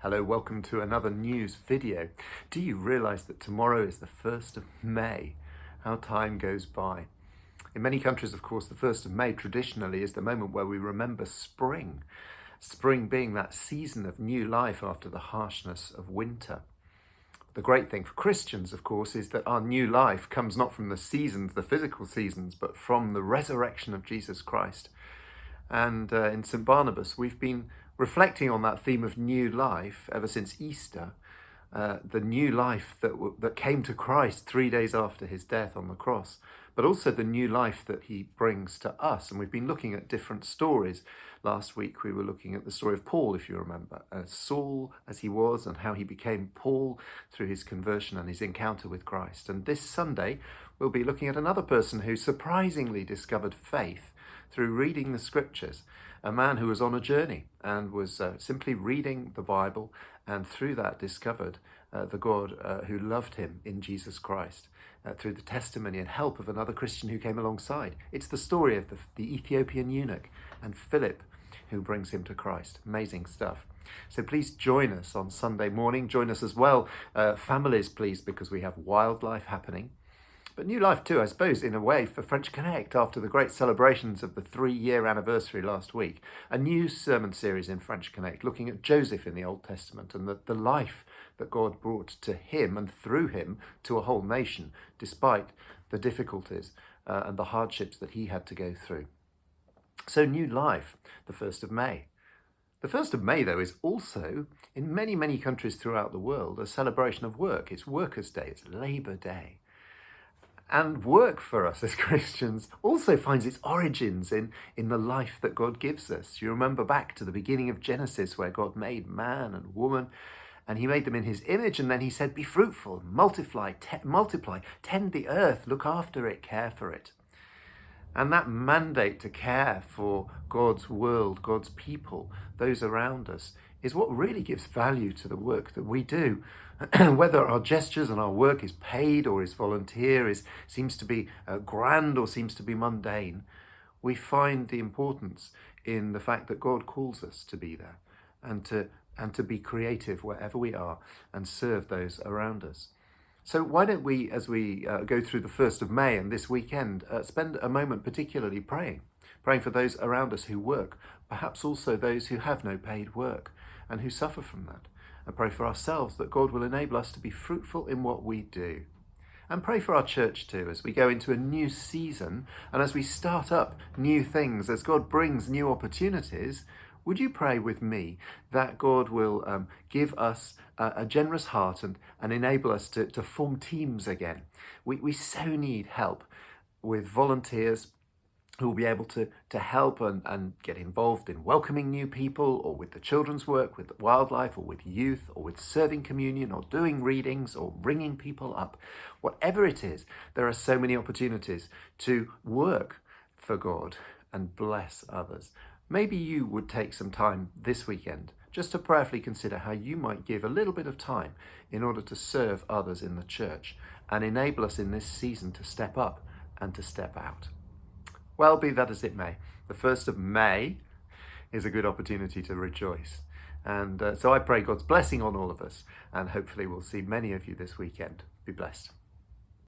Hello, welcome to another news video. Do you realize that tomorrow is the 1st of May? How time goes by. In many countries, of course, the 1st of May traditionally is the moment where we remember spring. Spring being that season of new life after the harshness of winter. The great thing for Christians, of course, is that our new life comes not from the seasons, the physical seasons, but from the resurrection of Jesus Christ. And in St. Barnabas, we've been reflecting on that theme of new life ever since Easter, the new life that came to Christ 3 days after his death on the cross, but also the new life that he brings to us. And we've been looking at different stories. Last week we were looking at the story of Paul, if you remember, Saul as he was and how he became Paul through his conversion and his encounter with Christ. And this Sunday we'll be looking at another person who surprisingly discovered faith through reading the scriptures, a man who was on a journey and was simply reading the Bible, and through that discovered the God who loved him in Jesus Christ through the testimony and help of another Christian who came alongside. It's the story of the Ethiopian eunuch and Philip who brings him to Christ. Amazing stuff. So please join us on Sunday morning. Join us as well, families, please, because we have wildlife happening. But new life too, I suppose, in a way, for French Connect after the great celebrations of the 3-year anniversary last week. A new sermon series in French Connect looking at Joseph in the Old Testament and the life that God brought to him and through him to a whole nation, despite the difficulties and the hardships that he had to go through. So new life, the 1st of May. The 1st of May, though, is also, in many, many countries throughout the world, a celebration of work. It's Workers' Day, it's Labour Day. And work for us as Christians also finds its origins in the life that God gives us. You remember back to the beginning of Genesis where God made man and woman and he made them in his image, and then he said, be fruitful, multiply, tend the earth, look after it, care for it. And that mandate to care for God's world, God's people, those around us, is what really gives value to the work that we do. Whether our gestures and our work is paid or is volunteer, seems to be grand or seems to be mundane, we find the importance in the fact that God calls us to be there and to be creative wherever we are and serve those around us. So why don't we, as we go through the 1st of May and this weekend, spend a moment particularly praying for those around us who work, perhaps also those who have no paid work and who suffer from that. And pray for ourselves that God will enable us to be fruitful in what we do. And pray for our church too, as we go into a new season and as we start up new things, as God brings new opportunities. Would you pray with me that God will give us a generous heart and enable us to form teams again? We so need help with volunteers who will be able to help and get involved in welcoming new people, or with the children's work, with wildlife, or with youth, or with serving communion, or doing readings, or ringing people up. Whatever it is, there are so many opportunities to work for God and bless others. Maybe you would take some time this weekend just to prayerfully consider how you might give a little bit of time in order to serve others in the church and enable us in this season to step up and to step out. Well, be that as it may, the 1st of May is a good opportunity to rejoice. And so I pray God's blessing on all of us, and hopefully we'll see many of you this weekend. Be blessed.